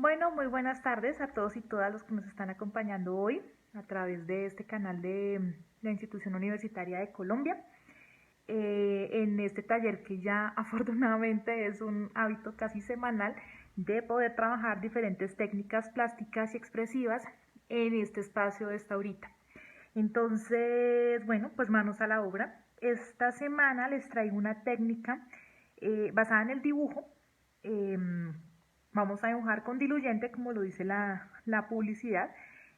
Bueno, muy buenas tardes a todos y todas los que nos están acompañando hoy a través de este canal de la Institución Universitaria de Colombia. En este taller que ya afortunadamente es un hábito casi semanal de poder trabajar diferentes técnicas plásticas y expresivas en este espacio de esta horita. Entonces, bueno, pues manos a la obra. Esta semana les traigo una técnica basada en el dibujo. Eh, Vamos a dibujar con diluyente, como lo dice la publicidad.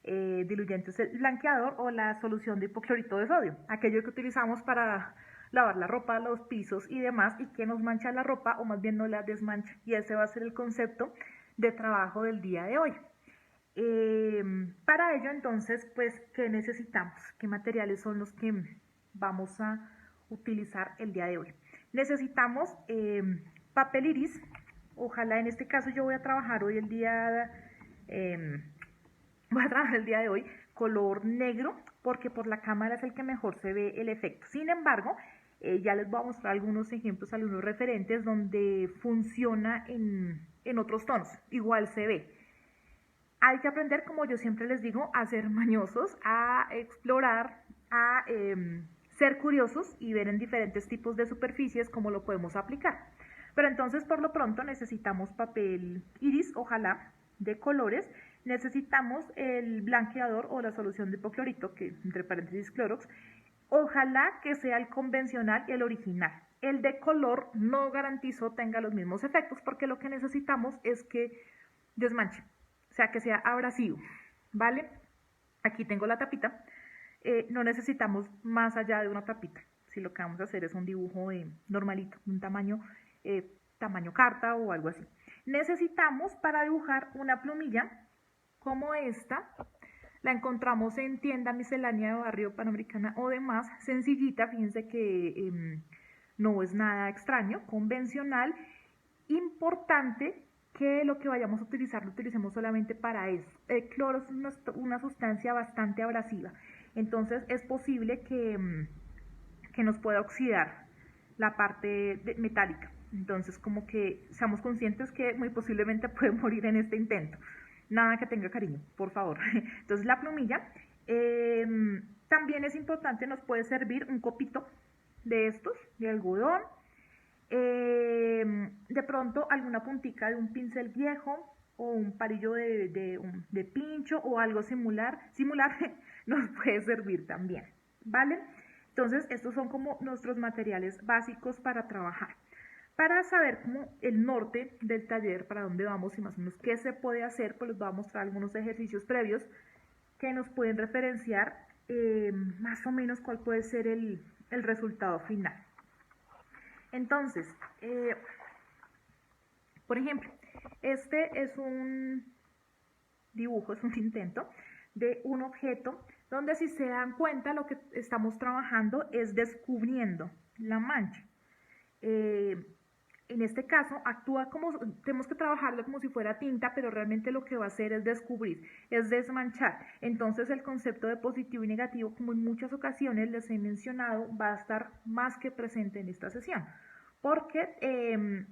Diluyente es el blanqueador o la solución de hipoclorito de sodio, aquello que utilizamos para lavar la ropa, los pisos y demás, y que nos mancha la ropa o más bien no la desmancha. Y ese va a ser el concepto de trabajo del día de hoy. Para ello entonces, pues, ¿qué necesitamos? ¿Qué materiales son los que vamos a utilizar el día de hoy? Necesitamos papel iris. Ojalá en este caso yo voy a trabajar hoy voy a trabajar el día de hoy color negro, porque por la cámara es el que mejor se ve el efecto. Sin embargo, ya les voy a mostrar algunos ejemplos, algunos referentes donde funciona en otros tonos, igual se ve. Hay que aprender, como yo siempre les digo, a ser mañosos, a explorar, a ser curiosos y ver en diferentes tipos de superficies cómo lo podemos aplicar. Pero entonces, por lo pronto, necesitamos papel iris, ojalá, de colores. Necesitamos el blanqueador o la solución de hipoclorito, que entre paréntesis Clorox. Ojalá que sea el convencional y el original. El de color no garantizo tenga los mismos efectos, porque lo que necesitamos es que desmanche, o sea, que sea abrasivo, ¿vale? Aquí tengo la tapita. No necesitamos más allá de una tapita. Si lo que vamos a hacer es un dibujo normalito, un tamaño carta o algo así. Necesitamos para dibujar una plumilla como esta. La encontramos en tienda miscelánea de barrio Panamericana o demás, sencillita, fíjense que no es nada extraño, convencional. Importante que lo que vayamos a utilizar lo utilicemos solamente para eso. El cloro es una sustancia bastante abrasiva, entonces es posible que nos pueda oxidar la parte metálica. Entonces, como que seamos conscientes que muy posiblemente puede morir en este intento. Nada que tenga cariño, por favor. Entonces, la plumilla. También es importante, nos puede servir un copito de estos, de algodón. De pronto, alguna puntica de un pincel viejo o un palillo de pincho o algo similar nos puede servir también, ¿vale? Entonces, estos son como nuestros materiales básicos para trabajar. Para saber como el norte del taller, para dónde vamos y más o menos qué se puede hacer, pues les voy a mostrar algunos ejercicios previos que nos pueden referenciar más o menos cuál puede ser el resultado final. Entonces, por ejemplo, este es un dibujo, es un intento de un objeto donde, si se dan cuenta, lo que estamos trabajando es descubriendo la mancha. En este caso actúa como, tenemos que trabajarlo como si fuera tinta, pero realmente lo que va a hacer es descubrir, es desmanchar. Entonces el concepto de positivo y negativo, como en muchas ocasiones les he mencionado, va a estar más que presente en esta sesión, porque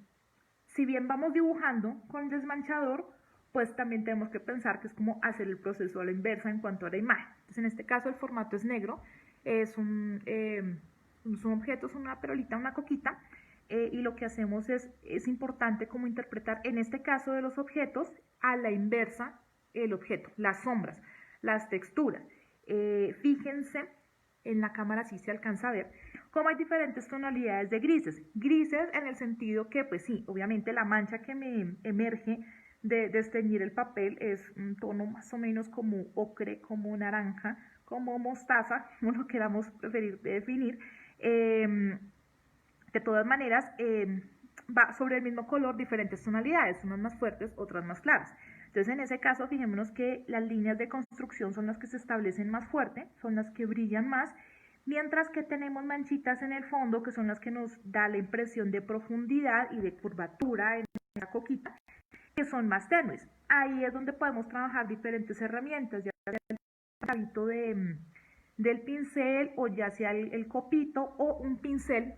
si bien vamos dibujando con desmanchador, pues también tenemos que pensar que es como hacer el proceso a la inversa en cuanto a la imagen. Entonces, en este caso el formato es negro, son objetos, una perolita, una coquita, y lo que hacemos es importante como interpretar, en este caso de los objetos, a la inversa el objeto, las sombras, las texturas. Fíjense, en la cámara sí se alcanza a ver cómo hay diferentes tonalidades de grises. Grises en el sentido que, pues sí, obviamente la mancha que me emerge de desteñir el papel es un tono más o menos como ocre, como naranja, como mostaza, como lo queramos preferir definir. De todas maneras, va sobre el mismo color, diferentes tonalidades, unas más fuertes, otras más claras. Entonces, en ese caso, fijémonos que las líneas de construcción son las que se establecen más fuerte, son las que brillan más, mientras que tenemos manchitas en el fondo, que son las que nos da la impresión de profundidad y de curvatura en la coquita, que son más tenues. Ahí es donde podemos trabajar diferentes herramientas, ya sea el palito del pincel, o ya sea el copito, o un pincel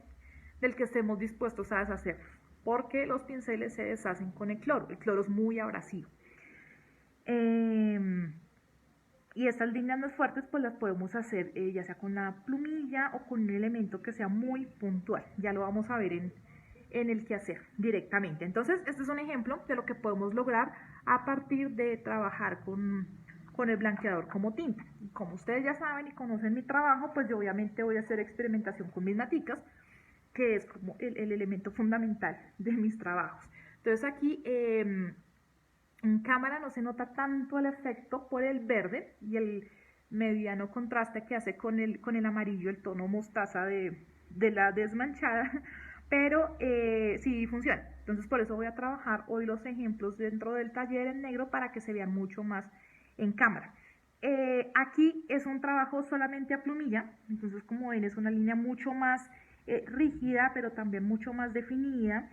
del que estemos dispuestos a deshacer, porque los pinceles se deshacen con el cloro es muy abrasivo. Em, y estas líneas más fuertes pues las podemos hacer ya sea con la plumilla o con un elemento que sea muy puntual. Ya lo vamos a ver en el quehacer directamente. Entonces, este es un ejemplo de lo que podemos lograr a partir de trabajar con el blanqueador como tinta. Y como ustedes ya saben y conocen mi trabajo, pues yo obviamente voy a hacer experimentación con mis maticas, que es como el elemento fundamental de mis trabajos. Entonces aquí en cámara no se nota tanto el efecto por el verde y el mediano contraste que hace con el amarillo, el tono mostaza de la desmanchada, pero sí funciona. Entonces por eso voy a trabajar hoy los ejemplos dentro del taller en negro para que se vean mucho más en cámara. Aquí es un trabajo solamente a plumilla, entonces como ven es una línea mucho más rígida, pero también mucho más definida,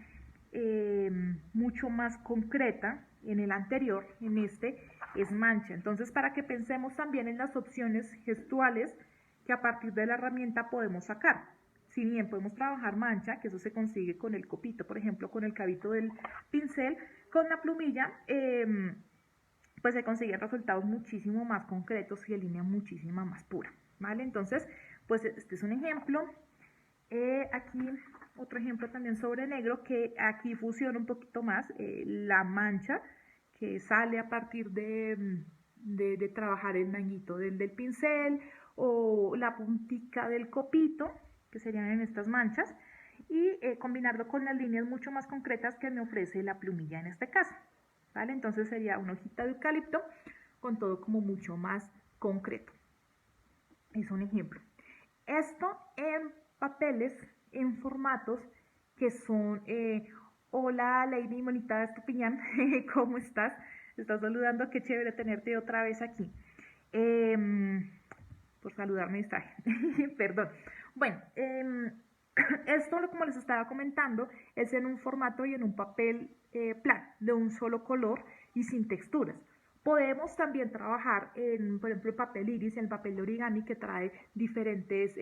mucho más concreta. En el anterior, en este, es mancha. Entonces, para que pensemos también en las opciones gestuales que a partir de la herramienta podemos sacar. Si bien podemos trabajar mancha, que eso se consigue con el copito, por ejemplo, con el cabito del pincel, con la plumilla, pues se consiguen resultados muchísimo más concretos y de línea muchísima más pura, ¿vale? Entonces, pues este es un ejemplo. Aquí otro ejemplo también sobre negro, que aquí fusiona un poquito más la mancha que sale a partir de trabajar el manguito del pincel o la puntica del copito, que serían en estas manchas, y combinarlo con las líneas mucho más concretas que me ofrece la plumilla en este caso, ¿vale? Entonces sería una hojita de eucalipto con todo como mucho más concreto. Es un ejemplo. Esto en papeles, en formatos que son, hola Lady Monita Estupiñán, ¿cómo estás? Te estás saludando, qué chévere tenerte otra vez aquí. Por saludarme distraje, perdón. Bueno, esto, como les estaba comentando, es en un formato y en un papel plano, de un solo color y sin texturas. Podemos también trabajar en, por ejemplo, el papel iris, el papel de origami que trae diferentes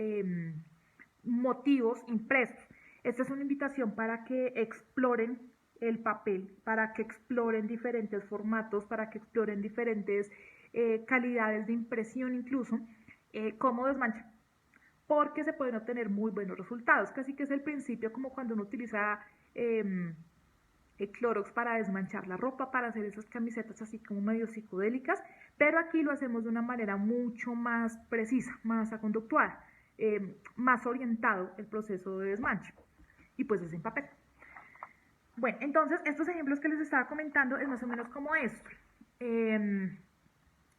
motivos impresos. Esta es una invitación para que exploren el papel, para que exploren diferentes formatos, para que exploren diferentes calidades de impresión incluso, cómo desmancha, porque se pueden obtener muy buenos resultados. Casi que es el principio como cuando uno utiliza Clorox para desmanchar la ropa, para hacer esas camisetas así como medio psicodélicas, pero aquí lo hacemos de una manera mucho más precisa, más conductual, más orientado el proceso de desmanche, y pues es en papel. Bueno, entonces estos ejemplos que les estaba comentando es más o menos como esto.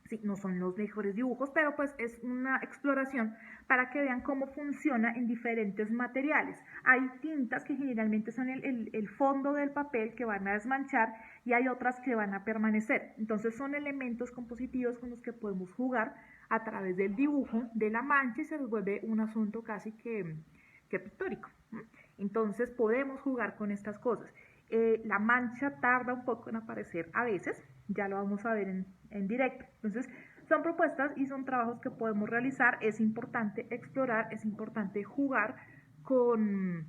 Sí, no son los mejores dibujos, pero pues es una exploración para que vean cómo funciona en diferentes materiales. Hay tintas que generalmente son el fondo del papel que van a desmanchar y hay otras que van a permanecer. Entonces son elementos compositivos con los que podemos jugar a través del dibujo de la mancha y se nos vuelve un asunto casi que pictórico. Entonces podemos jugar con estas cosas. La mancha tarda un poco en aparecer a veces, ya lo vamos a ver en directo. Entonces, son propuestas y son trabajos que podemos realizar. Es importante explorar, es importante jugar con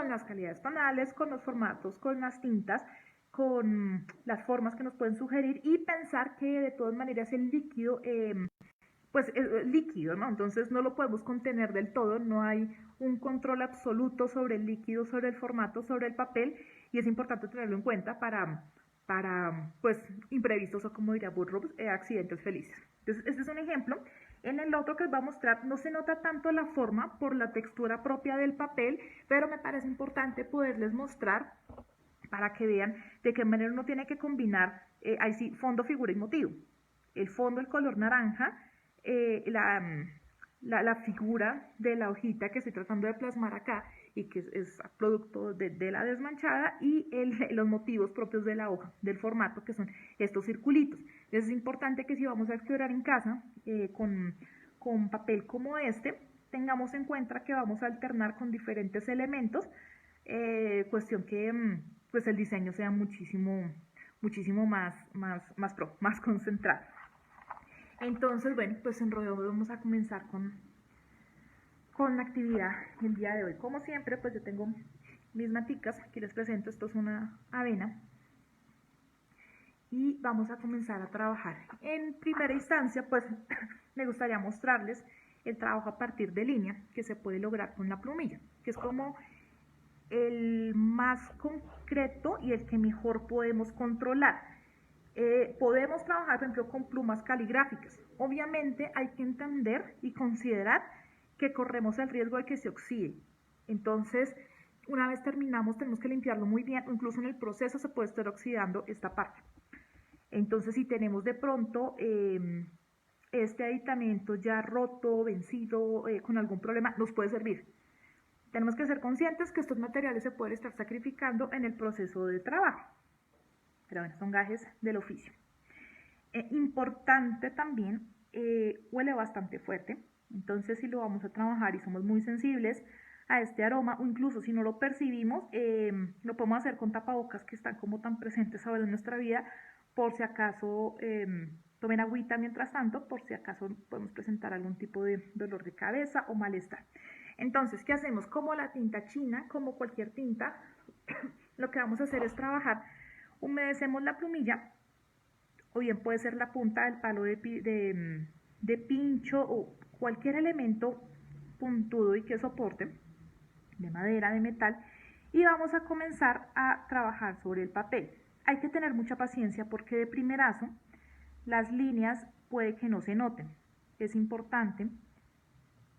las calidades tonales, con los formatos, con las tintas, con las formas que nos pueden sugerir y pensar que de todas maneras el líquido pues es líquido, ¿no? Entonces no lo podemos contener del todo, no hay un control absoluto sobre el líquido, sobre el formato, sobre el papel, y es importante tenerlo en cuenta para pues, imprevistos o como diría Burroughs, accidentes felices. Entonces, este es un ejemplo. En el otro que les voy a mostrar no se nota tanto la forma por la textura propia del papel, pero me parece importante poderles mostrar para que vean de qué manera uno tiene que combinar, ahí sí, fondo, figura y motivo. El fondo, el color naranja, la figura de la hojita que estoy tratando de plasmar acá y que es producto de la desmanchada y los motivos propios de la hoja, del formato, que son estos circulitos. Entonces es importante que si vamos a explorar en casa con papel como este, tengamos en cuenta que vamos a alternar con diferentes elementos, cuestión que pues el diseño sea muchísimo más concentrado. Entonces, bueno, pues en rodeo vamos a comenzar con la actividad el día de hoy. Como siempre, pues yo tengo mis maticas, aquí les presento, esto es una avena. y vamos a comenzar a trabajar. En primera instancia, pues me gustaría mostrarles el trabajo a partir de línea que se puede lograr con la plumilla, que es como el más concreto y el que mejor podemos controlar. Podemos trabajar, por ejemplo, con plumas caligráficas. Obviamente hay que entender y considerar que corremos el riesgo de que se oxide. Entonces, una vez terminamos, tenemos que limpiarlo muy bien, incluso en el proceso se puede estar oxidando esta parte. Entonces, si tenemos de pronto este aditamento ya roto, vencido, con algún problema, nos puede servir. Tenemos que ser conscientes que estos materiales se pueden estar sacrificando en el proceso de trabajo. Pero bueno, son gajes del oficio. Importante también, huele bastante fuerte. Entonces, si lo vamos a trabajar y somos muy sensibles a este aroma, o incluso si no lo percibimos, lo podemos hacer con tapabocas que están como tan presentes ahora en nuestra vida, por si acaso tomen agüita mientras tanto, por si acaso podemos presentar algún tipo de dolor de cabeza o malestar. Entonces, ¿qué hacemos? Como la tinta china, como cualquier tinta, lo que vamos a hacer es trabajar, humedecemos la plumilla, o bien puede ser la punta del palo de pincho o cualquier elemento puntudo y que soporte, de madera, de metal, y vamos a comenzar a trabajar sobre el papel. Hay que tener mucha paciencia porque de primerazo las líneas puede que no se noten. Es importante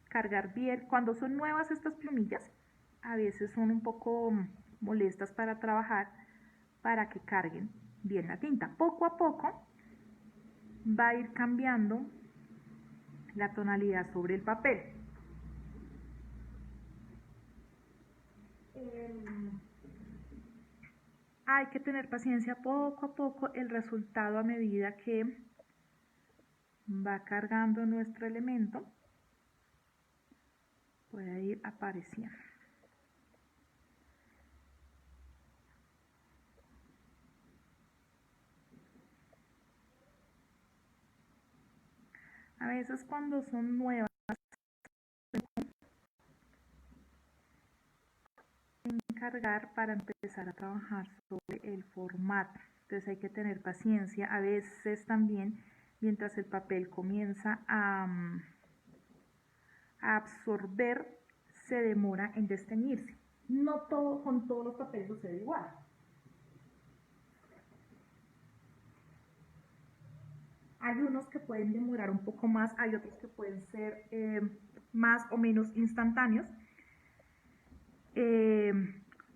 cargar bien. Cuando son nuevas estas plumillas, a veces son un poco molestas para trabajar, para que carguen bien la tinta. Poco a poco va a ir cambiando la tonalidad sobre el papel. Hay que tener paciencia, poco a poco el resultado a medida que va cargando nuestro elemento puede ir apareciendo. A veces cuando son nuevas, cargar para empezar a trabajar sobre el formato. Entonces hay que tener paciencia. A veces también, mientras el papel comienza a absorber, se demora en desteñirse. No todo, con todos los papeles sucede igual. Hay unos que pueden demorar un poco más, hay otros que pueden ser más o menos instantáneos.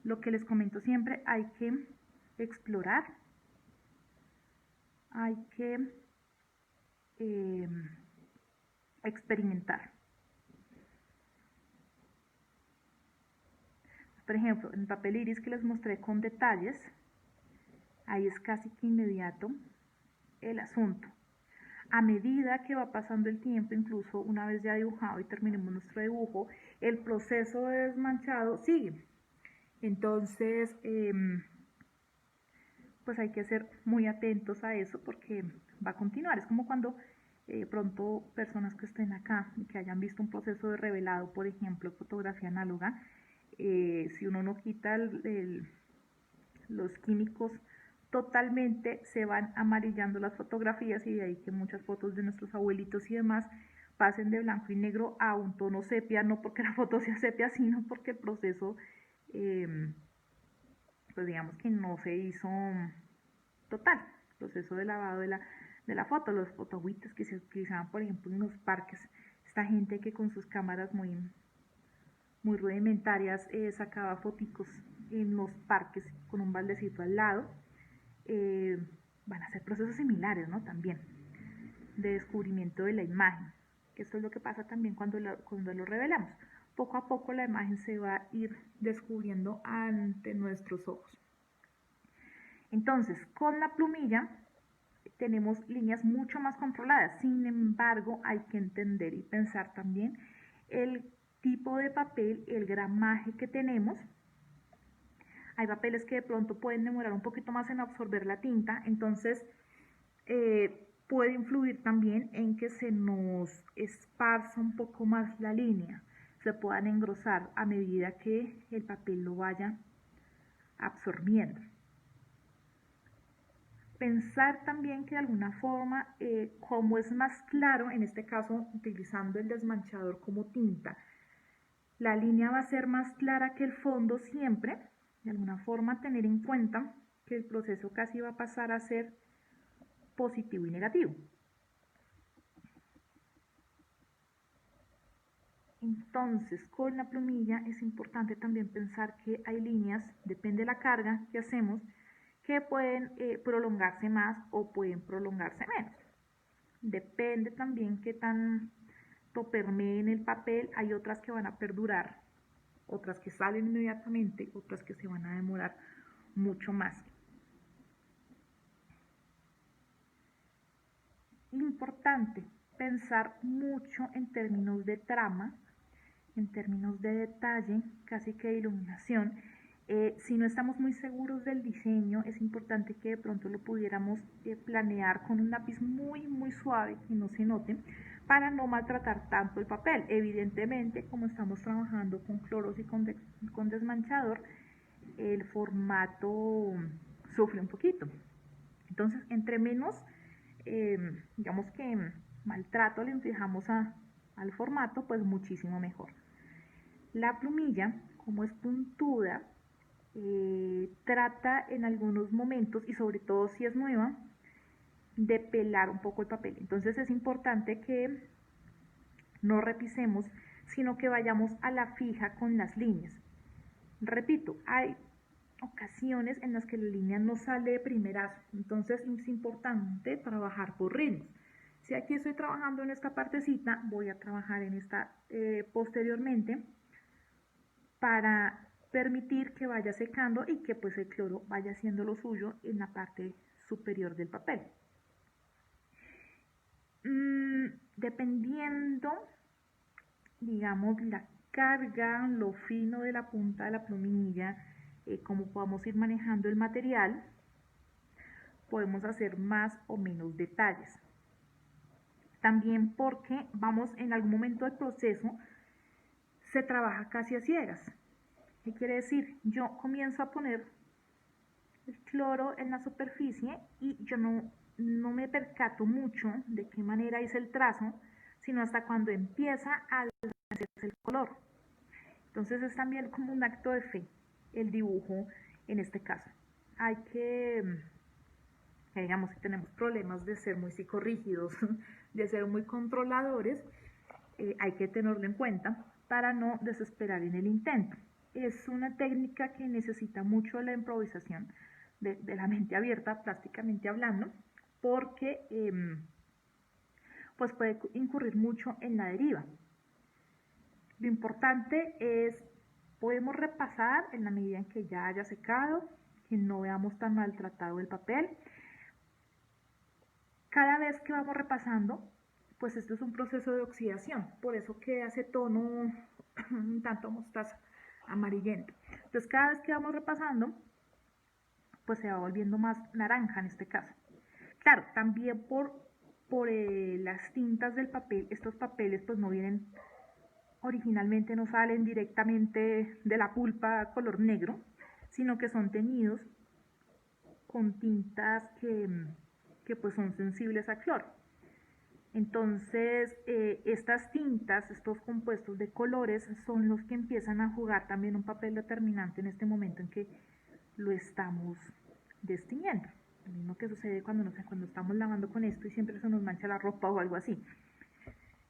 Lo que les comento siempre, hay que explorar, hay que experimentar. Por ejemplo, en el papel iris que les mostré con detalles, ahí es casi que inmediato el asunto. A medida que va pasando el tiempo, incluso una vez ya dibujado y terminemos nuestro dibujo, el proceso de desmanchado sigue. Entonces, pues hay que ser muy atentos a eso porque va a continuar. Es como cuando pronto personas que estén acá y que hayan visto un proceso de revelado, por ejemplo, fotografía análoga, si uno no quita los químicos totalmente, se van amarillando las fotografías y de ahí que muchas fotos de nuestros abuelitos y demás pasen de blanco y negro a un tono sepia, no porque la foto sea sepia, sino porque el proceso, pues digamos que no se hizo total, el proceso de lavado de la foto, los fotowites que se utilizaban, por ejemplo, en los parques, esta gente que con sus cámaras muy rudimentarias sacaba foticos en los parques con un baldecito al lado, van a ser procesos similares, ¿no? También de descubrimiento de la imagen, que esto es lo que pasa también cuando lo revelamos. Poco a poco la imagen se va a ir descubriendo ante nuestros ojos. Entonces, con la plumilla tenemos líneas mucho más controladas. Sin embargo, hay que entender y pensar también el tipo de papel, el gramaje que tenemos. Hay papeles que de pronto pueden demorar un poquito más en absorber la tinta, entonces puede influir también en que se nos esparza un poco más la línea, se puedan engrosar a medida que el papel lo vaya absorbiendo. Pensar también que de alguna forma, como es más claro, en este caso utilizando el desmanchador como tinta, la línea va a ser más clara que el fondo siempre, de alguna forma tener en cuenta que el proceso casi va a pasar a ser positivo y negativo. Entonces, con la plumilla es importante también pensar que hay líneas, depende de la carga que hacemos, que pueden prolongarse más o pueden prolongarse menos. Depende también qué tanto permeen el papel. Hay otras que van a perdurar, otras que salen inmediatamente, otras que se van a demorar mucho más. Importante pensar mucho en términos de trama, en términos de detalle, casi que de iluminación. Si no estamos muy seguros del diseño, es importante que de pronto lo pudiéramos planear con un lápiz muy suave, que no se note, para no maltratar tanto el papel. Evidentemente, como estamos trabajando con cloros y con desmanchador, el formato sufre un poquito. Entonces, entre menos, digamos que maltrato le inflijamos al formato, pues muchísimo mejor. La plumilla, como es puntuda, trata en algunos momentos, y sobre todo si es nueva, de pelar un poco el papel. Entonces es importante que no repisemos, sino que vayamos a la fija con las líneas. Repito, hay ocasiones en las que la línea no sale de primerazo, entonces es importante trabajar por ritmos. Si aquí estoy trabajando en esta partecita, voy a trabajar en esta posteriormente, para permitir que vaya secando y que pues el cloro vaya haciendo lo suyo en la parte superior del papel. Dependiendo, digamos, la carga, lo fino de la punta de la plumilla, cómo podamos ir manejando el material, podemos hacer más o menos detalles. También porque vamos en algún momento del proceso, se trabaja casi a ciegas. ¿Qué quiere decir? Yo comienzo a poner el cloro en la superficie y yo no me percato mucho de qué manera hice el trazo, sino hasta cuando empieza a desvanecerse el color. Entonces es también como un acto de fe el dibujo en este caso. Hay que digamos que tenemos problemas de ser muy psicorrígidos, de ser muy controladores, hay que tenerlo en cuenta para no desesperar en el intento. Es una técnica que necesita mucho la improvisación de la mente abierta, plásticamente hablando, porque pues puede incurrir mucho en la deriva. Lo importante es, podemos repasar en la medida en que ya haya secado, que no veamos tan maltratado el papel. Cada vez que vamos repasando, pues esto es un proceso de oxidación, por eso queda ese tono un tanto mostaza, amarillento. Entonces cada vez que vamos repasando, pues se va volviendo más naranja en este caso. Claro, también por las tintas del papel, estos papeles pues no vienen, originalmente no salen directamente de la pulpa color negro, sino que son teñidos con tintas que pues son sensibles al cloro. Entonces, estas tintas, estos compuestos de colores, son los que empiezan a jugar también un papel determinante en este momento en que lo estamos destiñendo. Lo mismo que sucede cuando estamos lavando con esto y siempre se nos mancha la ropa o algo así.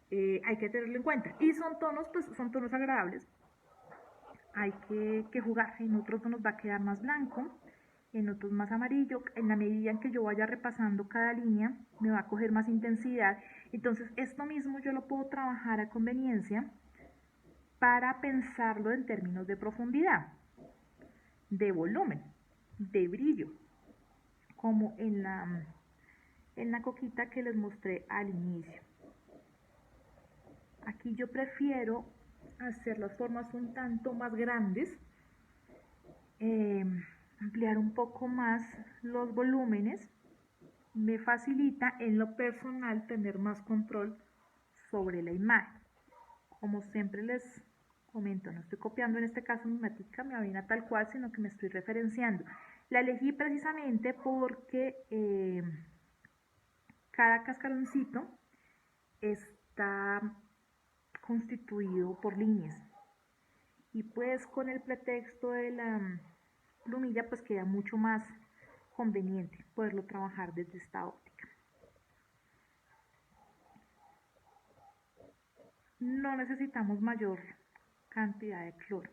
Hay que tenerlo en cuenta. Y son tonos, pues son tonos agradables. Hay que jugar. En otros tonos va a quedar más blanco, en otros más amarillo. En la medida en que yo vaya repasando cada línea, me va a coger más intensidad. Entonces, esto mismo yo lo puedo trabajar a conveniencia para pensarlo en términos de profundidad, de volumen, de brillo, como en la coquita que les mostré al inicio. Aquí yo prefiero hacer las formas un tanto más grandes, ampliar un poco más los volúmenes. Me facilita en lo personal tener más control sobre la imagen. Como siempre les comento, no estoy copiando en este caso mimética, mi avena tal cual, sino que me estoy referenciando. La elegí precisamente porque cada cascaroncito está constituido por líneas y pues con el pretexto de la plumilla pues queda mucho más conveniente poderlo trabajar desde esta óptica. No necesitamos mayor cantidad de cloro.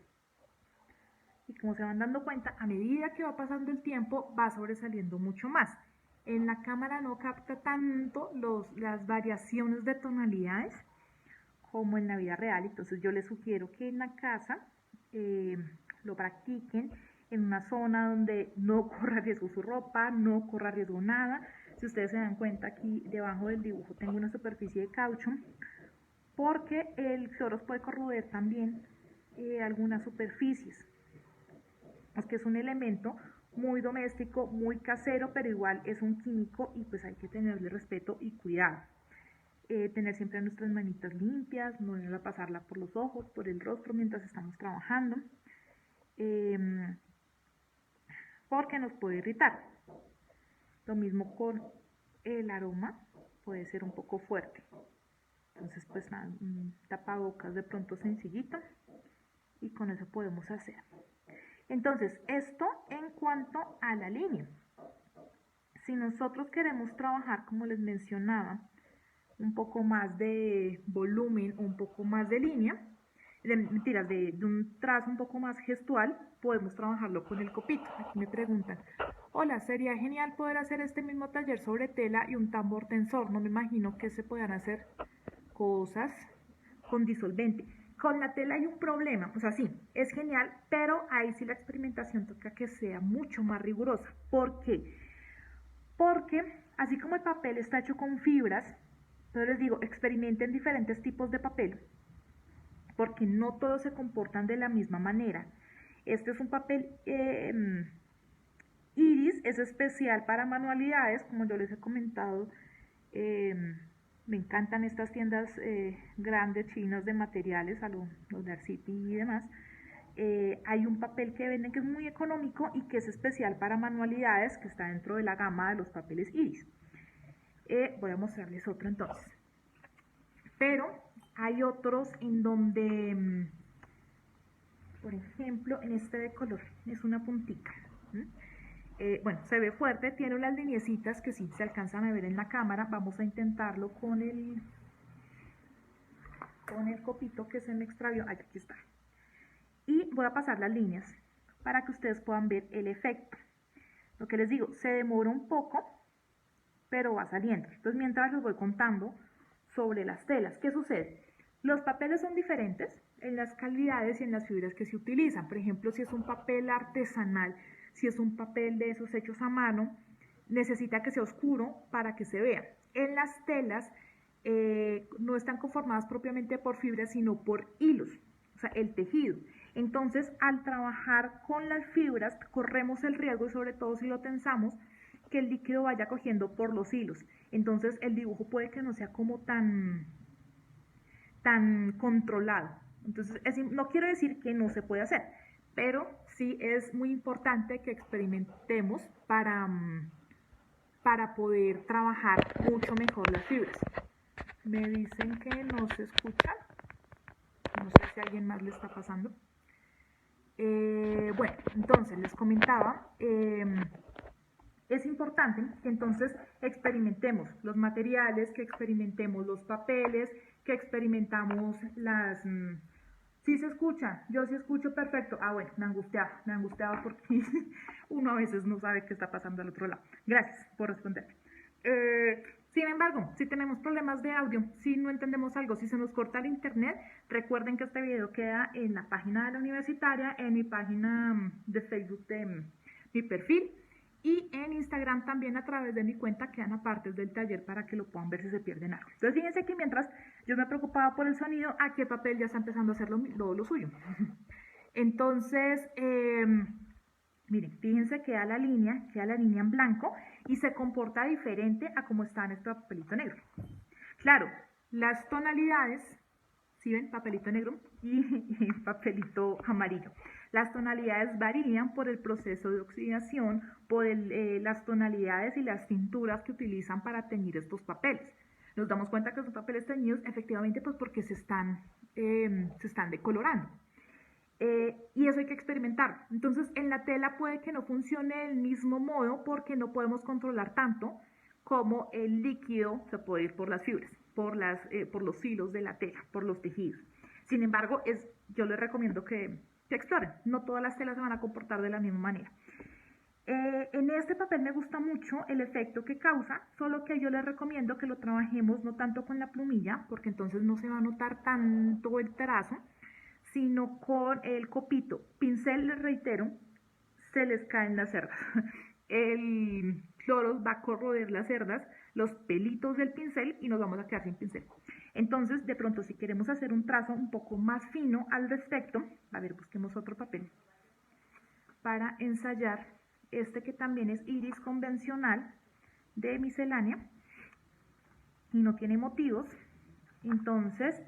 Y como se van dando cuenta, a medida que va pasando el tiempo, va sobresaliendo mucho más. En la cámara no capta tanto las variaciones de tonalidades como en la vida real. Entonces yo les sugiero que en la casa lo practiquen en una zona donde no corra riesgo su ropa, no corra riesgo nada. Si ustedes se dan cuenta, aquí debajo del dibujo tengo una superficie de caucho, porque el cloro puede corroer también algunas superficies. Es que es un elemento muy doméstico, muy casero, pero igual es un químico y pues hay que tenerle respeto y cuidado. Tener siempre nuestras manitas limpias, no ir a pasarla por los ojos, por el rostro mientras estamos trabajando, porque nos puede irritar. Lo mismo con el aroma, puede ser un poco fuerte. Entonces pues nada, un tapabocas de pronto sencillito y con eso podemos hacer. Entonces, esto en cuanto a la línea. Si nosotros queremos trabajar, como les mencionaba, un poco más de volumen, un poco más de línea, de un trazo un poco más gestual, podemos trabajarlo con el copito. Aquí me preguntan, hola, sería genial poder hacer este mismo taller sobre tela y un tambor tensor. No me imagino que se puedan hacer cosas con disolvente. Con la tela hay un problema, o sea, sí, es genial, pero ahí sí la experimentación toca que sea mucho más rigurosa. ¿Por qué? Porque así como el papel está hecho con fibras, entonces les digo, experimenten diferentes tipos de papel, porque no todos se comportan de la misma manera. Este es un papel iris, es especial para manualidades, como yo les he comentado. Me encantan estas tiendas grandes chinas de materiales, a los de Arciti y demás. Hay un papel que venden que es muy económico y que es especial para manualidades, que está dentro de la gama de los papeles iris. Voy a mostrarles otro entonces. Pero hay otros en donde, por ejemplo, en este de color, es una puntica. Bueno, se ve fuerte, tiene unas lineecitas que sí se alcanzan a ver en la cámara. Vamos a intentarlo con el copito que se me extravió. Aquí está. Y voy a pasar las líneas para que ustedes puedan ver el efecto. Lo que les digo, se demora un poco, pero va saliendo. Entonces, mientras les voy contando sobre las telas, ¿qué sucede? Los papeles son diferentes en las calidades y en las fibras que se utilizan. Por ejemplo, si es un papel artesanal, si es un papel de esos hechos a mano, necesita que sea oscuro para que se vea. En las telas no están conformadas propiamente por fibras, sino por hilos, o sea, el tejido. Entonces, al trabajar con las fibras, corremos el riesgo, sobre todo si lo tensamos, que el líquido vaya cogiendo por los hilos. Entonces, el dibujo puede que no sea como tan controlado. Entonces, no quiero decir que no se puede hacer, pero sí es muy importante que experimentemos para poder trabajar mucho mejor las fibras. Me dicen que no se escucha. No sé si a alguien más le está pasando. Bueno, entonces les comentaba, es importante que entonces experimentemos los materiales, que experimentemos los papeles, que experimentamos las... Sí se escucha, yo sí escucho perfecto. Ah, bueno, me angustiaba porque uno a veces no sabe qué está pasando al otro lado. Gracias por responder. Sin embargo, si tenemos problemas de audio, si no entendemos algo, si se nos corta el internet, recuerden que este video queda en la página de la universitaria, en mi página de Facebook de mi perfil y en Instagram también a través de mi cuenta quedan apartes del taller para que lo puedan ver si se pierden algo. Entonces fíjense que mientras yo me preocupaba por el sonido, aquí el papel ya está empezando a hacer lo suyo. Entonces, miren, fíjense que queda la línea en blanco y se comporta diferente a como está en este papelito negro. Claro, las tonalidades, ¿sí ven? Papelito negro y papelito amarillo. Las tonalidades varían por el proceso de oxidación, por las tonalidades y las tinturas que utilizan para teñir estos papeles. Nos damos cuenta que son papeles teñidos efectivamente pues porque se están decolorando. Y eso hay que experimentar. Entonces en la tela puede que no funcione del mismo modo porque no podemos controlar tanto como el líquido se puede ir por las fibras, por los hilos de la tela, por los tejidos. Sin embargo, yo les recomiendo que exploren. No todas las telas se van a comportar de la misma manera. En este papel me gusta mucho el efecto que causa, solo que yo les recomiendo que lo trabajemos no tanto con la plumilla, porque entonces no se va a notar tanto el trazo, sino con el copito. Pincel, les reitero, se les caen las cerdas. El cloro va a corroer las cerdas, los pelitos del pincel y nos vamos a quedar sin pincel. Entonces, de pronto, si queremos hacer un trazo un poco más fino al respecto, a ver, busquemos otro papel para ensayar este que también es iris convencional de miscelánea y no tiene motivos. Entonces,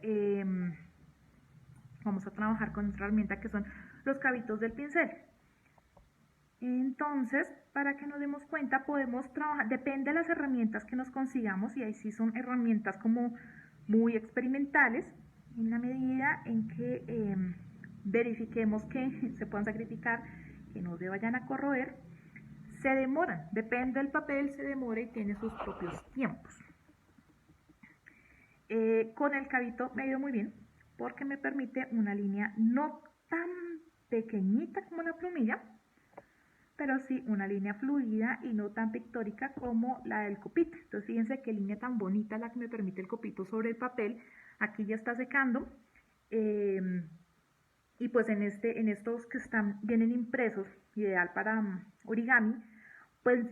vamos a trabajar con nuestra herramienta que son los cabitos del pincel. Entonces, para que nos demos cuenta, podemos trabajar, depende de las herramientas que nos consigamos, y ahí sí son herramientas como muy experimentales, en la medida en que verifiquemos que se puedan sacrificar, que no se vayan a corroer, se demoran, depende del papel, se demora y tiene sus propios tiempos. Con el cabito me ha ido muy bien, porque me permite una línea no tan pequeñita como la plumilla, pero sí una línea fluida y no tan pictórica como la del copito. Entonces fíjense qué línea tan bonita la que me permite el copito sobre el papel. Aquí ya está secando. Y pues en estos que vienen impresos, ideal para origami, pues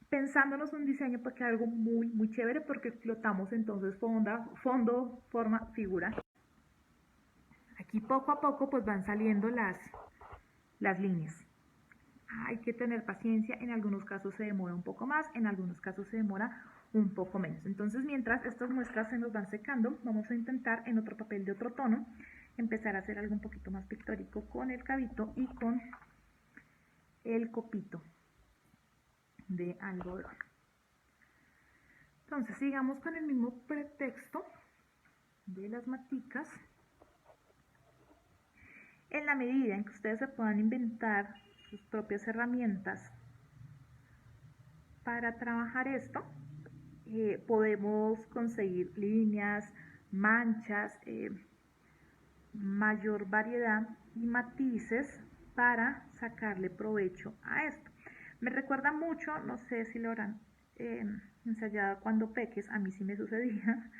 pensándonos un diseño pues queda algo muy, muy chévere porque explotamos entonces fondo, forma, figura. Aquí poco a poco pues van saliendo las líneas. Hay que tener paciencia, en algunos casos se demora un poco más, en algunos casos se demora un poco menos. Entonces, mientras estas muestras se nos van secando, vamos a intentar en otro papel de otro tono empezar a hacer algo un poquito más pictórico con el cabito y con el copito de algodón. Entonces, sigamos con el mismo pretexto de las maticas. En la medida en que ustedes se puedan inventar sus propias herramientas para trabajar esto, podemos conseguir líneas, manchas, mayor variedad y matices para sacarle provecho a esto. Me recuerda mucho, no sé si lo habrán ensayado cuando peques, a mí sí me sucedía,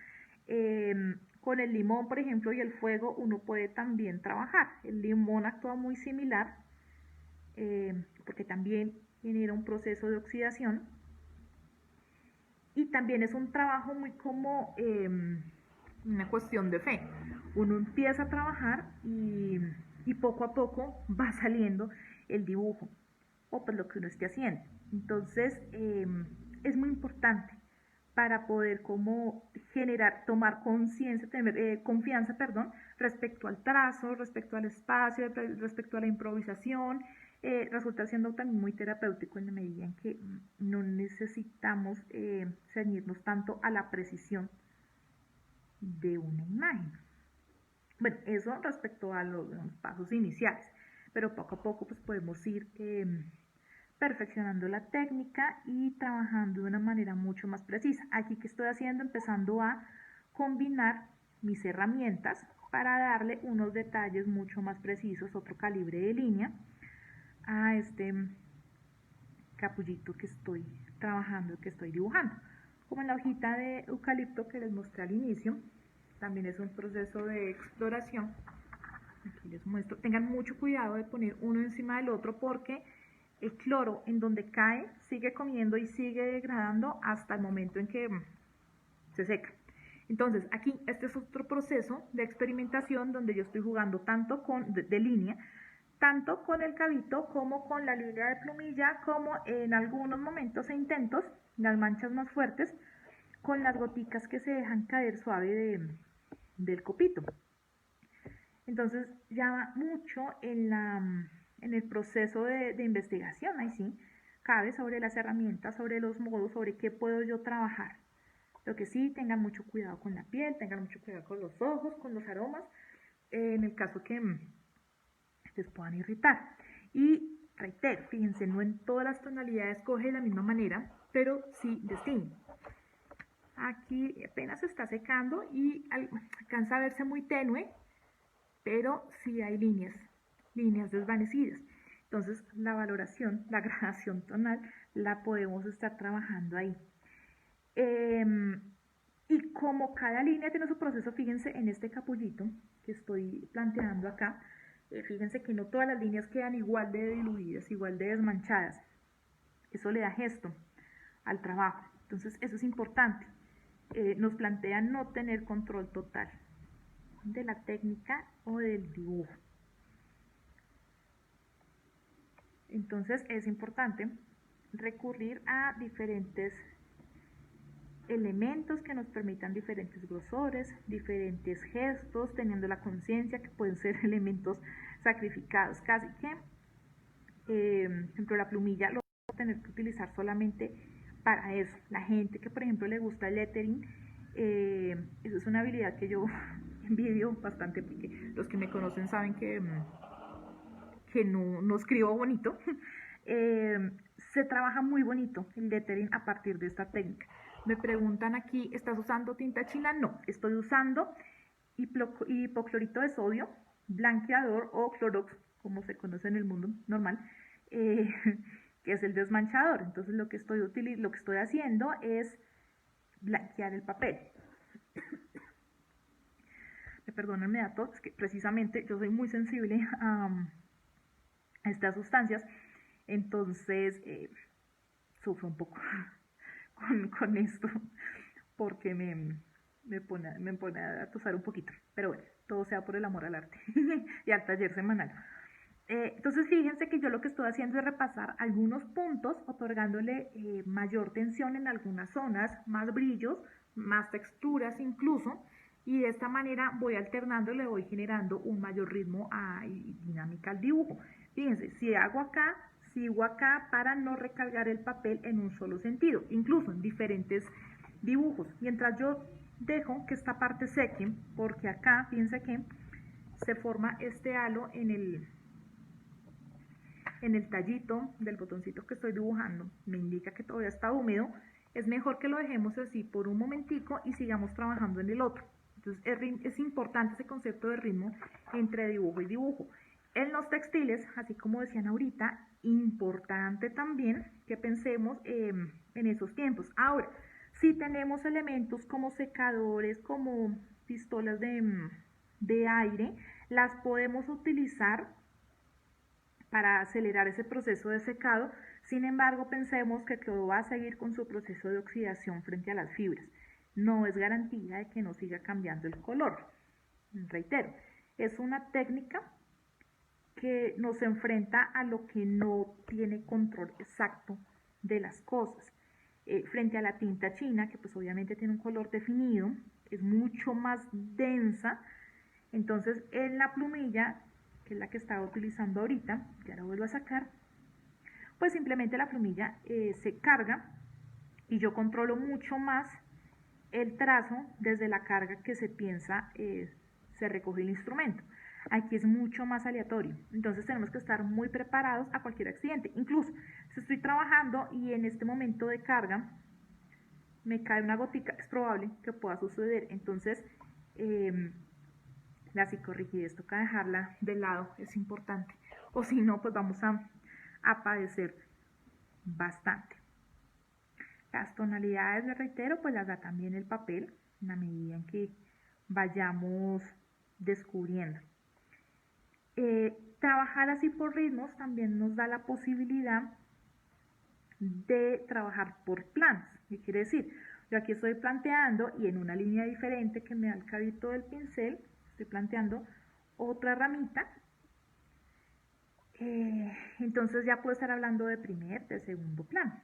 con el limón, por ejemplo, y el fuego uno puede también trabajar. El limón actúa muy similar, porque también genera un proceso de oxidación y también es un trabajo muy como una cuestión de fe. Uno empieza a trabajar y poco a poco va saliendo el dibujo o pues lo que uno esté haciendo. Entonces es muy importante para poder como tomar conciencia, tener confianza, respecto al trazo, respecto al espacio, respecto a la improvisación. Resulta siendo también muy terapéutico en la medida en que no necesitamos ceñirnos tanto a la precisión de una imagen. Bueno, eso respecto a los pasos iniciales, pero poco a poco pues podemos ir perfeccionando la técnica y trabajando de una manera mucho más precisa. Aquí que estoy haciendo, empezando a combinar mis herramientas para darle unos detalles mucho más precisos, otro calibre de línea a este capullito que estoy trabajando, que estoy dibujando. Como en la hojita de eucalipto que les mostré al inicio, también es un proceso de exploración. Aquí les muestro, tengan mucho cuidado de poner uno encima del otro porque el cloro en donde cae sigue comiendo y sigue degradando hasta el momento en que se seca. Entonces aquí este es otro proceso de experimentación donde yo estoy jugando tanto de línea, tanto con el cabito como con la línea de plumilla, como en algunos momentos e intentos, las manchas más fuertes, con las goticas que se dejan caer suave del copito. Entonces ya va mucho en el proceso de investigación, ahí sí, cabe sobre las herramientas, sobre los modos, sobre qué puedo yo trabajar. Lo que sí, tengan mucho cuidado con la piel, tengan mucho cuidado con los ojos, con los aromas, en el caso que les puedan irritar. Y reitero, fíjense, no en todas las tonalidades coge de la misma manera, pero sí distingue. Aquí apenas se está secando y alcanza a verse muy tenue, pero sí hay líneas desvanecidas. Entonces la valoración, la gradación tonal, la podemos estar trabajando ahí. Y como cada línea tiene su proceso, fíjense en este capullito que estoy planteando acá, fíjense que no todas las líneas quedan igual de diluidas, igual de desmanchadas. Eso le da gesto al trabajo. Entonces eso es importante. Nos plantean no tener control total de la técnica o del dibujo. Entonces es importante recurrir a diferentes elementos que nos permitan diferentes grosores, diferentes gestos, teniendo la conciencia que pueden ser elementos sacrificados, casi que, por ejemplo, la plumilla lo vamos a tener que utilizar solamente para eso. La gente que, por ejemplo, le gusta el lettering, eso es una habilidad que yo envidio bastante, porque los que me conocen saben que no escribo bonito. Se trabaja muy bonito el lettering a partir de esta técnica. Me preguntan aquí, ¿estás usando tinta china? No, estoy usando hipoclorito de sodio, blanqueador o Clorox, como se conoce en el mundo normal, eh, que es el desmanchador. Entonces lo que estoy haciendo es blanquear el papel. Me perdonan, me da tos, es que precisamente yo soy muy sensible a estas sustancias, entonces sufro un poco con esto, porque me pone a tosar un poquito. Pero bueno, todo sea por el amor al arte y al taller semanal. Entonces fíjense que yo lo que estoy haciendo es repasar algunos puntos, otorgándole mayor tensión en algunas zonas, más brillos, más texturas incluso, y de esta manera voy alternando y le voy generando un mayor ritmo y dinámica al dibujo. Fíjense, si hago acá, sigo acá para no recargar el papel en un solo sentido, incluso en diferentes dibujos. Mientras yo dejo que esta parte seque, porque acá, fíjense que se forma este halo en el tallito del botoncito que estoy dibujando, me indica que todavía está húmedo, es mejor que lo dejemos así por un momentico y sigamos trabajando en el otro. Entonces es importante ese concepto de ritmo entre dibujo y dibujo. En los textiles, así como decían ahorita, importante también que pensemos en esos tiempos. Ahora, si tenemos elementos como secadores, como pistolas de aire, las podemos utilizar para acelerar ese proceso de secado. Sin embargo, pensemos que cloro va a seguir con su proceso de oxidación frente a las fibras. No es garantía de que no siga cambiando el color. Reitero, es una técnica que nos enfrenta a lo que no tiene control exacto de las cosas. Frente a la tinta china, que pues obviamente tiene un color definido, es mucho más densa. Entonces en la plumilla, que es la que estaba utilizando ahorita, ya la vuelvo a sacar, pues simplemente la plumilla se carga y yo controlo mucho más el trazo desde la carga que se piensa se recoge el instrumento. Aquí es mucho más aleatorio, entonces tenemos que estar muy preparados a cualquier accidente. Incluso si estoy trabajando y en este momento de carga me cae una gotica, es probable que pueda suceder. Entonces la psicorrigidez toca dejarla de lado, es importante, o si no pues vamos a padecer bastante. Las tonalidades, les reitero, pues las da también el papel en la medida en que vayamos descubriendo. Trabajar así por ritmos también nos da la posibilidad de trabajar por planos. ¿Qué quiere decir? Yo aquí estoy planteando y en una línea diferente que me da el cabito del pincel, estoy planteando otra ramita. Entonces ya puedo estar hablando de primer, de segundo plano.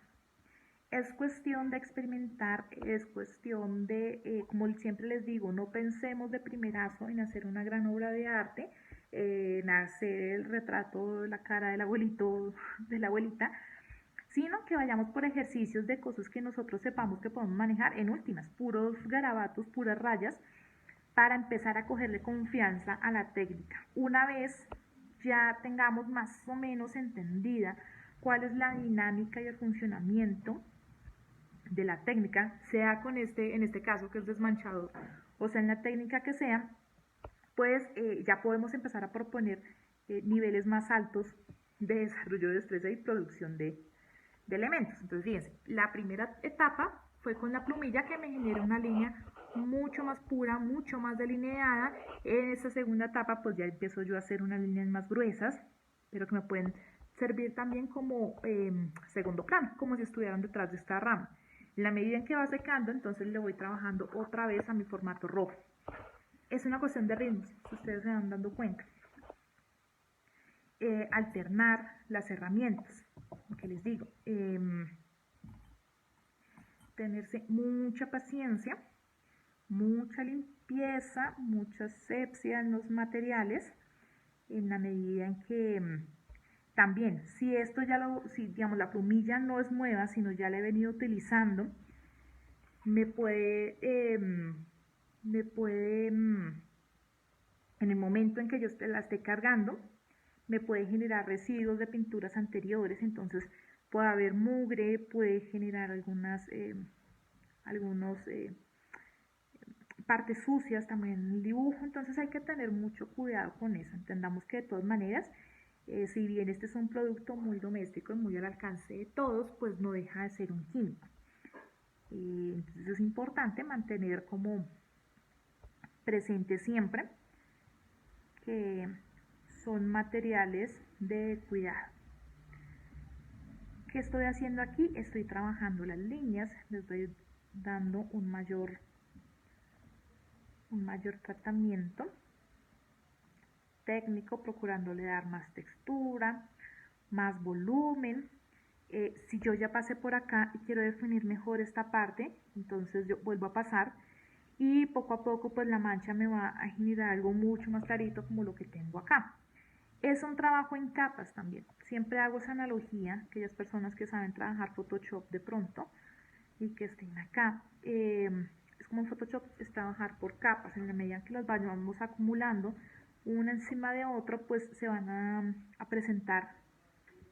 es cuestión de experimentar, es cuestión de, como siempre les digo, no pensemos de primerazo en hacer una gran obra de arte, en hacer el retrato de la cara del abuelito, de la abuelita, sino que vayamos por ejercicios de cosas que nosotros sepamos que podemos manejar en últimas, puros garabatos, puras rayas, para empezar a cogerle confianza a la técnica. Una vez ya tengamos más o menos entendida cuál es la dinámica y el funcionamiento de la técnica, sea con en este caso que es desmanchador, o sea en la técnica que sea, pues ya podemos empezar a proponer niveles más altos de desarrollo de destreza y producción de elementos. Entonces fíjense, la primera etapa fue con la plumilla que me genera una línea mucho más pura, mucho más delineada. En esta segunda etapa pues ya empiezo yo a hacer unas líneas más gruesas, pero que me pueden servir también como segundo plano, como si estuvieran detrás de esta rama. En la medida en que va secando, entonces le voy trabajando otra vez a mi formato rojo. Es una cuestión de ritmos, si ustedes se van dando cuenta. Alternar las herramientas, que les digo, tenerse mucha paciencia, mucha limpieza, mucha asepsia en los materiales, en la medida en que también, si esto ya si digamos la plumilla no es nueva, sino ya la he venido utilizando, me puede en el momento en que yo la esté cargando, me puede generar residuos de pinturas anteriores, entonces puede haber mugre, puede generar algunas partes sucias también en el dibujo, entonces hay que tener mucho cuidado con eso. Entendamos que de todas maneras, si bien este es un producto muy doméstico y muy al alcance de todos, pues no deja de ser un químico. Entonces es importante mantener como presente siempre que son materiales de cuidado. ¿Qué estoy haciendo aquí? Estoy trabajando las líneas, les estoy dando un mayor tratamiento técnico, procurándole dar más textura, más volumen. Si yo ya pasé por acá y quiero definir mejor esta parte, entonces yo vuelvo a pasar y poco a poco pues la mancha me va a generar algo mucho más clarito como lo que tengo acá. Es un trabajo en capas también. Siempre hago esa analogía, aquellas personas que saben trabajar Photoshop de pronto y que estén acá. Es como en Photoshop, es trabajar por capas. En la medida en que las vayamos acumulando una encima de otra, pues se van a presentar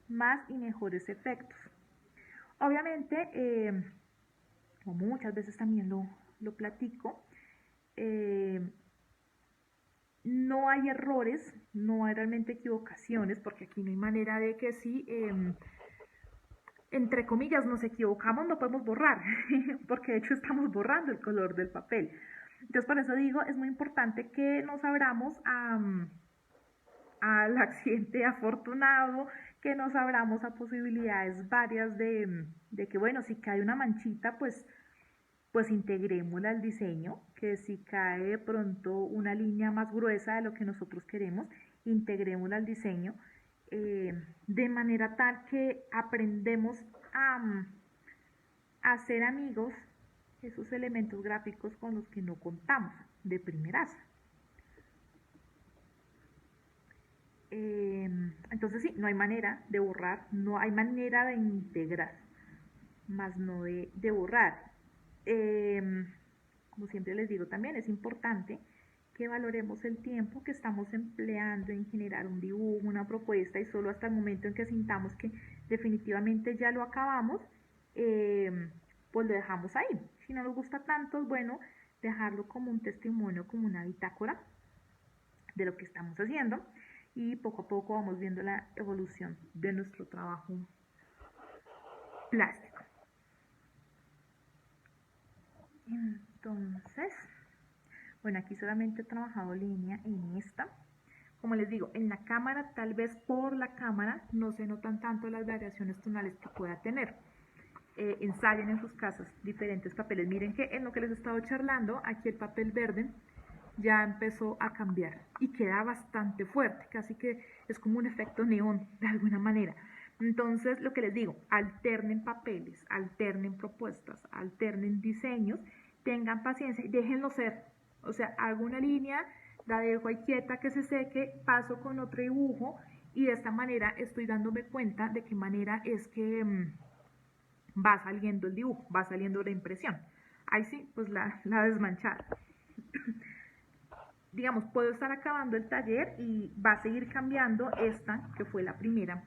más y mejores efectos. Obviamente, como muchas veces también lo platico, no hay errores, no hay realmente equivocaciones, porque aquí no hay manera de que si, entre comillas, nos equivocamos, no podemos borrar, porque de hecho estamos borrando el color del papel. Entonces, por eso digo, es muy importante que nos abramos al accidente afortunado, que nos abramos a posibilidades varias de que, bueno, si cae una manchita, pues integrémosla al diseño, que si cae de pronto una línea más gruesa de lo que nosotros queremos, integrémosla al diseño, de manera tal que aprendemos a ser amigos esos elementos gráficos con los que no contamos de primeras. Entonces sí, no hay manera de borrar, no hay manera de integrar, más no de borrar. Como siempre les digo también, es importante que valoremos el tiempo que estamos empleando en generar un dibujo, una propuesta, y solo hasta el momento en que sintamos que definitivamente ya lo acabamos, pues lo dejamos ahí. Si no nos gusta tanto, es bueno dejarlo como un testimonio, como una bitácora de lo que estamos haciendo, y poco a poco vamos viendo la evolución de nuestro trabajo plástico. Entonces, bueno, aquí solamente he trabajado línea en esta. Como les digo, en la cámara, tal vez por la cámara, no se notan tanto las variaciones tonales que pueda tener. Ensayen en sus casas diferentes papeles. Miren que en lo que les he estado charlando, aquí el papel verde ya empezó a cambiar y queda bastante fuerte, casi que es como un efecto neón de alguna manera. Entonces, lo que les digo, alternen papeles, alternen propuestas, alternen diseños, tengan paciencia y déjenlo ser. O sea, hago una línea, la dejo ahí quieta que se seque, paso con otro dibujo y de esta manera estoy dándome cuenta de qué manera es que va saliendo el dibujo, va saliendo la impresión. Ahí sí, pues la desmanchada. Digamos, puedo estar acabando el taller y va a seguir cambiando esta, que fue la primera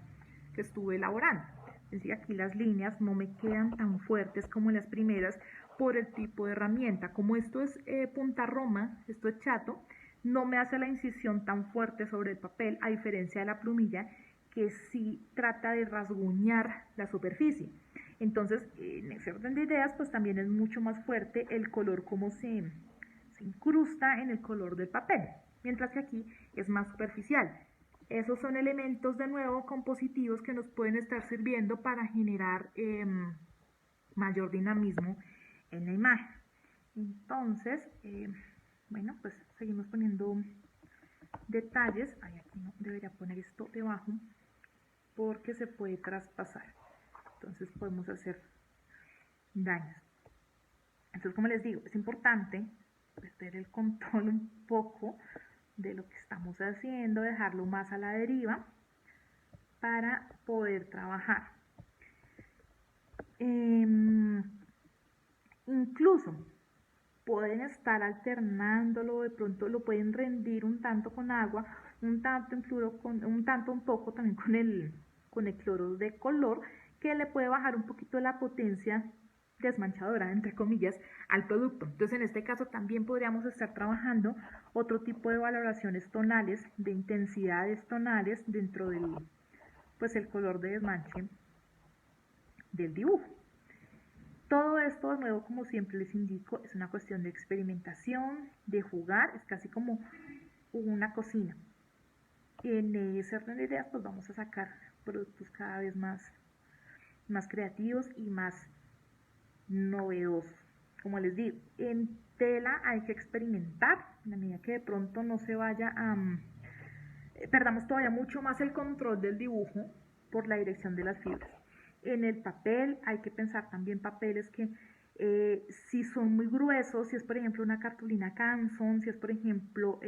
que estuve elaborando. Es decir, aquí las líneas no me quedan tan fuertes como las primeras por el tipo de herramienta. Como esto es punta roma, esto es chato, no me hace la incisión tan fuerte sobre el papel, a diferencia de la plumilla, que sí trata de rasguñar la superficie. Entonces, en ese orden de ideas, pues también es mucho más fuerte el color como se incrusta en el color del papel, mientras que aquí es más superficial. Esos son elementos de nuevo compositivos que nos pueden estar sirviendo para generar mayor dinamismo en la imagen. Entonces, bueno, pues seguimos poniendo detalles. Ay, aquí no debería poner esto debajo porque se puede traspasar. Entonces podemos hacer daños. Entonces, como les digo, es importante perder el control un poco de lo que estamos haciendo, dejarlo más a la deriva para poder trabajar. Incluso pueden estar alternándolo, de pronto lo pueden rendir un tanto con agua, un tanto un poco también con el cloro de color, que le puede bajar un poquito la potencia desmanchadora, entre comillas, al producto. Entonces, en este caso también podríamos estar trabajando otro tipo de valoraciones tonales, de intensidades tonales dentro del, pues, el color de desmanche del dibujo. Todo esto, de nuevo, como siempre les indico, es una cuestión de experimentación, de jugar, es casi como una cocina. En ese orden de ideas, pues vamos a sacar productos cada vez más creativos y más novedosos. Como les digo, en tela hay que experimentar, en la medida que de pronto no se vaya a... perdamos todavía mucho más el control del dibujo por la dirección de las fibras. En el papel hay que pensar también papeles que si son muy gruesos, si es por ejemplo una cartulina Canson, si es por ejemplo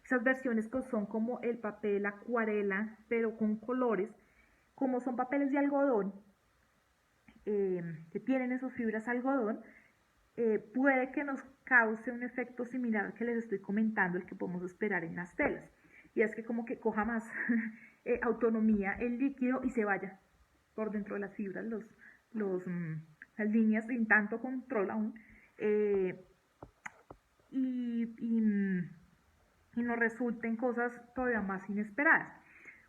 esas versiones que son como el papel acuarela pero con colores, como son papeles de algodón, que tienen esas fibras algodón, puede que nos cause un efecto similar al que les estoy comentando, el que podemos esperar en las telas, y es que como que coja más autonomía el líquido y se vaya por dentro de las fibras las líneas sin tanto control aún, y nos resulten cosas todavía más inesperadas.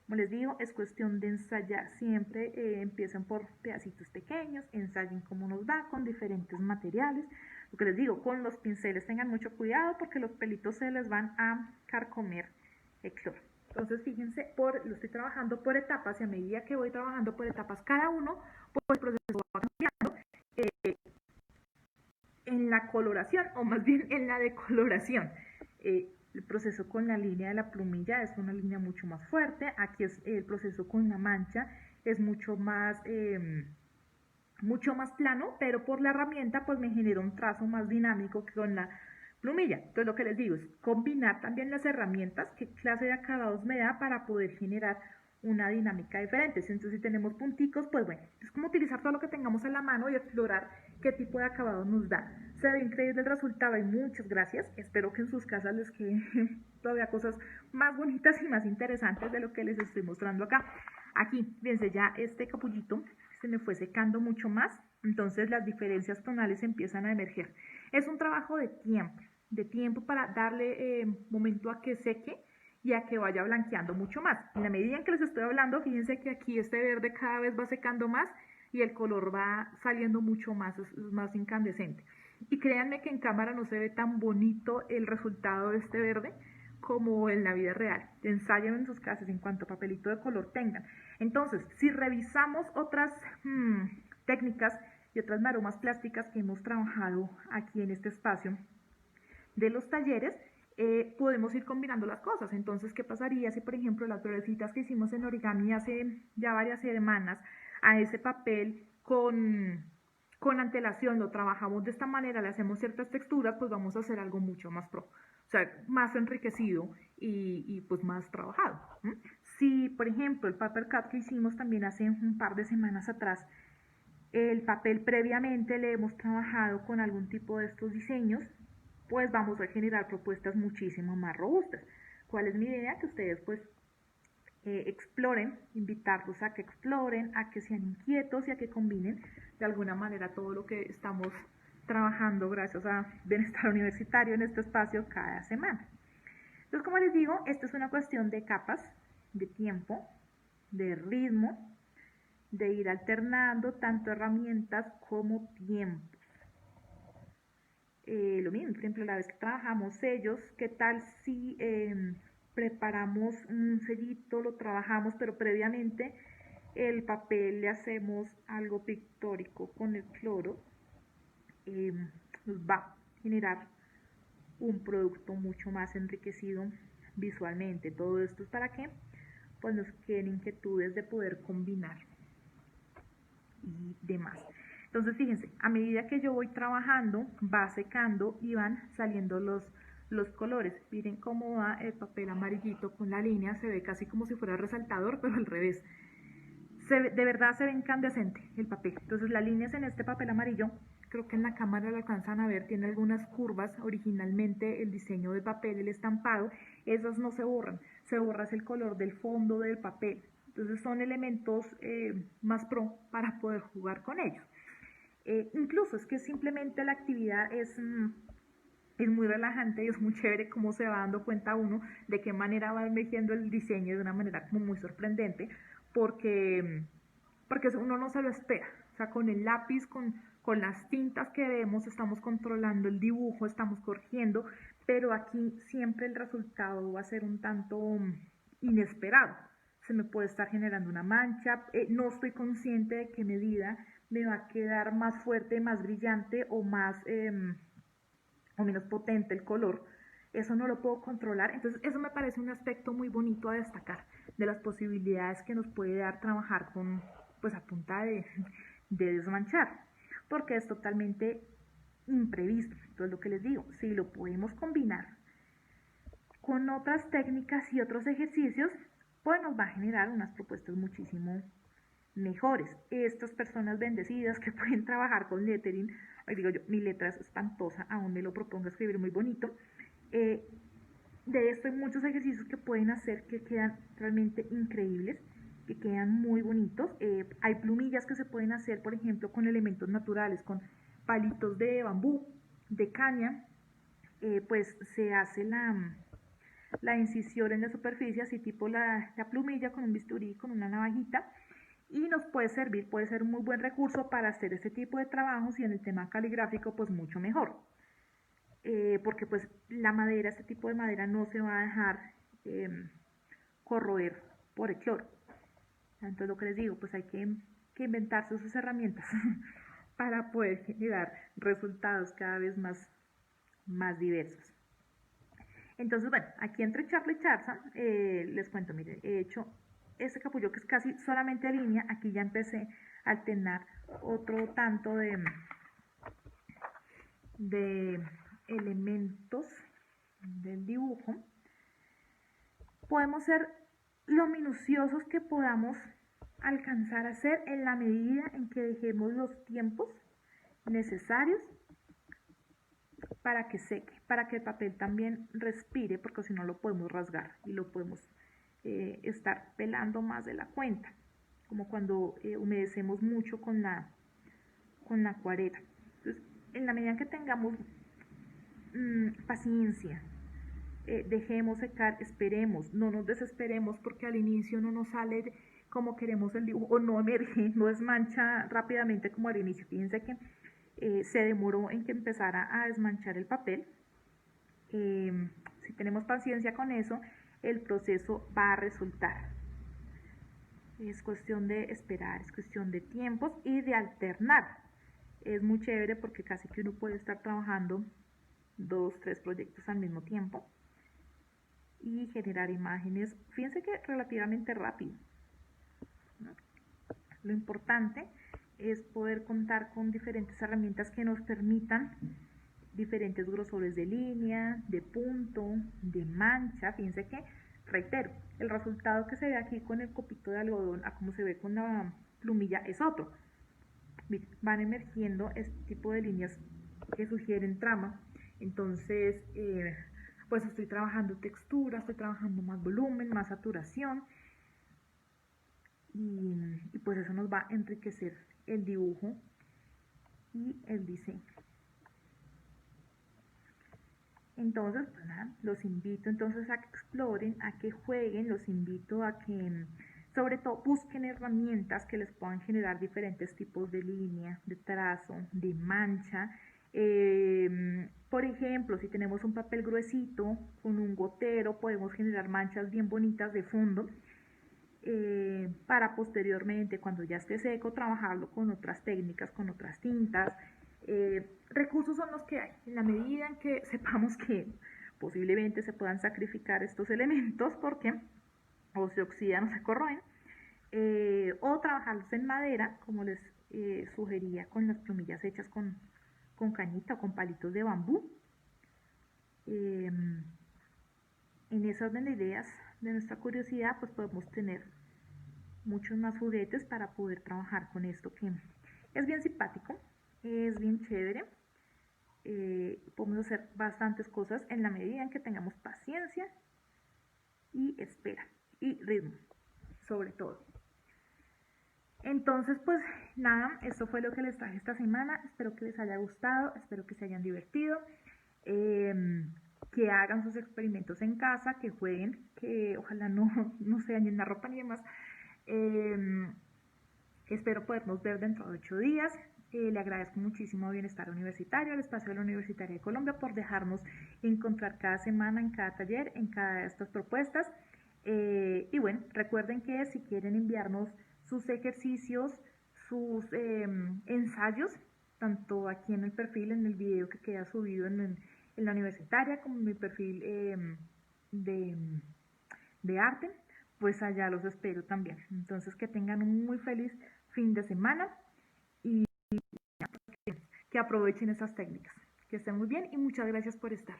Como les digo, es cuestión de ensayar. Siempre empiecen por pedacitos pequeños, ensayen cómo nos va con diferentes materiales. Lo que les digo, con los pinceles tengan mucho cuidado porque los pelitos se les van a carcomer el cloro. Entonces fíjense, lo estoy trabajando por etapas y a medida que voy trabajando por etapas cada uno, pues el proceso va cambiando en la coloración o más bien en la decoloración. El proceso con la línea de la plumilla es una línea mucho más fuerte. Aquí es el proceso con la mancha, es mucho más plano, pero por la herramienta pues me genera un trazo más dinámico que con la plumilla. Entonces lo que les digo es combinar también las herramientas, qué clase de acabados me da para poder generar una dinámica diferente. Entonces si tenemos punticos, pues bueno, es como utilizar todo lo que tengamos a la mano y explorar qué tipo de acabado nos da. Se ve increíble el resultado y muchas gracias. Espero que en sus casas les queden todavía cosas más bonitas y más interesantes de lo que les estoy mostrando acá. Aquí, fíjense, ya este capullito se me fue secando mucho más, entonces las diferencias tonales empiezan a emerger. Es un trabajo de tiempo para darle momento a que seque y a que vaya blanqueando mucho más. En la medida en que les estoy hablando, fíjense que aquí este verde cada vez va secando más y el color va saliendo mucho más, es más incandescente. Y créanme que en cámara no se ve tan bonito el resultado de este verde como en la vida real. Ensayen en sus casas en cuanto papelito de color tengan. Entonces, si revisamos otras técnicas y otras maromas plásticas que hemos trabajado aquí en este espacio de los talleres, podemos ir combinando las cosas. Entonces, ¿qué pasaría si, por ejemplo, las florecitas que hicimos en origami hace ya varias semanas, a ese papel con antelación lo trabajamos de esta manera, le hacemos ciertas texturas, pues vamos a hacer algo mucho más pro, o sea, más enriquecido y pues más trabajado. Si, por ejemplo, el paper cut que hicimos también hace un par de semanas atrás, el papel previamente le hemos trabajado con algún tipo de estos diseños, pues vamos a generar propuestas muchísimo más robustas. ¿Cuál es mi idea? Que ustedes pues exploren, invitarlos a que exploren, a que sean inquietos y a que combinen de alguna manera todo lo que estamos trabajando gracias a Bienestar Universitario en este espacio cada semana. Entonces, como les digo, esto es una cuestión de capas, de tiempo, de ritmo, de ir alternando tanto herramientas como tiempos. Lo mismo, por ejemplo, la vez que trabajamos sellos, ¿qué tal si preparamos un sellito, lo trabajamos, pero previamente el papel le hacemos algo pictórico con el cloro? Nos va a generar un producto mucho más enriquecido visualmente. Todo esto es para que pues nos queden inquietudes de poder combinar y demás. Entonces, fíjense, a medida que yo voy trabajando, va secando y van saliendo los colores. Miren cómo va el papel amarillito con la línea, se ve casi como si fuera resaltador, pero al revés. De verdad se ve incandescente el papel. Entonces, las líneas en este papel amarillo, creo que en la cámara lo alcanzan a ver, tiene algunas curvas. Originalmente el diseño del papel, el estampado, esas no se borran. Se borra el color del fondo del papel. Entonces son elementos más pro para poder jugar con ellos. Incluso es que simplemente la actividad es muy relajante y es muy chévere cómo se va dando cuenta uno de qué manera va emergiendo el diseño de una manera como muy sorprendente, porque uno no se lo espera. O sea, con el lápiz, con las tintas que vemos, estamos controlando el dibujo, estamos corrigiendo, pero aquí siempre el resultado va a ser un tanto inesperado. Se me puede estar generando una mancha, no estoy consciente de qué medida me va a quedar más fuerte, más brillante o más o menos potente el color. Eso no lo puedo controlar. Entonces eso me parece un aspecto muy bonito a destacar de las posibilidades que nos puede dar trabajar con, pues a punta de desmanchar, porque es totalmente imprevisto. Entonces lo que les digo, si lo podemos combinar con otras técnicas y otros ejercicios, pues nos va a generar unas propuestas muchísimo mejores. Estas personas bendecidas que pueden trabajar con lettering, digo yo, mi letra es espantosa, aún me lo propongo escribir muy bonito. De esto hay muchos ejercicios que pueden hacer que quedan realmente increíbles, que quedan muy bonitos. Hay plumillas que se pueden hacer, por ejemplo, con elementos naturales, con palitos de bambú, de caña, pues se hace la incisión en la superficie, así tipo la plumilla con un bisturí, con una navajita, y nos puede servir, puede ser un muy buen recurso para hacer este tipo de trabajos y en el tema caligráfico pues mucho mejor, porque pues la madera, este tipo de madera no se va a dejar corroer por el cloro. Entonces lo que les digo, pues hay que inventarse sus herramientas para poder generar resultados cada vez más diversos. Entonces, bueno, aquí entre charla y charza, les cuento, miren, he hecho este capullo que es casi solamente línea. Aquí ya empecé a alternar otro tanto de elementos del dibujo. Podemos ser lo minuciosos que podamos alcanzar a ser en la medida en que dejemos los tiempos necesarios para que seque, para que el papel también respire, porque si no lo podemos rasgar y lo podemos estar pelando más de la cuenta, como cuando humedecemos mucho con la acuarela. Entonces, en la medida que tengamos paciencia, dejemos secar, esperemos, no nos desesperemos porque al inicio no nos sale como queremos el dibujo, o no emerge, no desmancha rápidamente como al inicio. Fíjense que se demoró en que empezara a desmanchar el papel. Si tenemos paciencia con eso, el proceso va a resultar. Es cuestión de esperar, es cuestión de tiempos y de alternar. Es muy chévere porque casi que uno puede estar trabajando 2, 3 proyectos al mismo tiempo. y generar imágenes, fíjense que relativamente rápido, ¿no? Lo importante es poder contar con diferentes herramientas que nos permitan diferentes grosores de línea, de punto, de mancha. Fíjense que, reitero, el resultado que se ve aquí con el copito de algodón a como se ve con la plumilla es otro. Van emergiendo este tipo de líneas que sugieren trama. Entonces, pues estoy trabajando textura, estoy trabajando más volumen, más saturación, y pues eso nos va a enriquecer el dibujo y el diseño. Entonces, pues nada, los invito entonces a que exploren, a que jueguen, los invito a que sobre todo busquen herramientas que les puedan generar diferentes tipos de línea, de trazo, de mancha. Por ejemplo, si tenemos un papel gruesito con un gotero, podemos generar manchas bien bonitas de fondo, para posteriormente, cuando ya esté seco, trabajarlo con otras técnicas, con otras tintas. Recursos son los que hay. En la medida en que sepamos que posiblemente se puedan sacrificar estos elementos porque o se oxidan o se corroen, o trabajarlos en madera, como les sugería con las plumillas hechas con cañita o con palitos de bambú. En ese orden de ideas de nuestra curiosidad, pues podemos tener muchos más juguetes para poder trabajar con esto, que es bien simpático, es bien chévere. Podemos hacer bastantes cosas en la medida en que tengamos paciencia y espera y ritmo, sobre todo. Entonces, pues nada, esto fue lo que les traje esta semana. Espero que les haya gustado, espero que se hayan divertido, que hagan sus experimentos en casa, que jueguen, que ojalá no se dañen la ropa ni demás. Espero podernos ver dentro de 8 días. Le agradezco muchísimo a Bienestar Universitario, al Espacio de la Universitaria de Colombia, por dejarnos encontrar cada semana, en cada taller, en cada de estas propuestas. Y bueno, recuerden que si quieren enviarnos sus ejercicios, sus ensayos, tanto aquí en el perfil, en el video que queda subido en la universitaria, como en mi perfil de, de arte, pues allá los espero también. Entonces, que tengan un muy feliz fin de semana y que aprovechen esas técnicas. Que estén muy bien y muchas gracias por estar.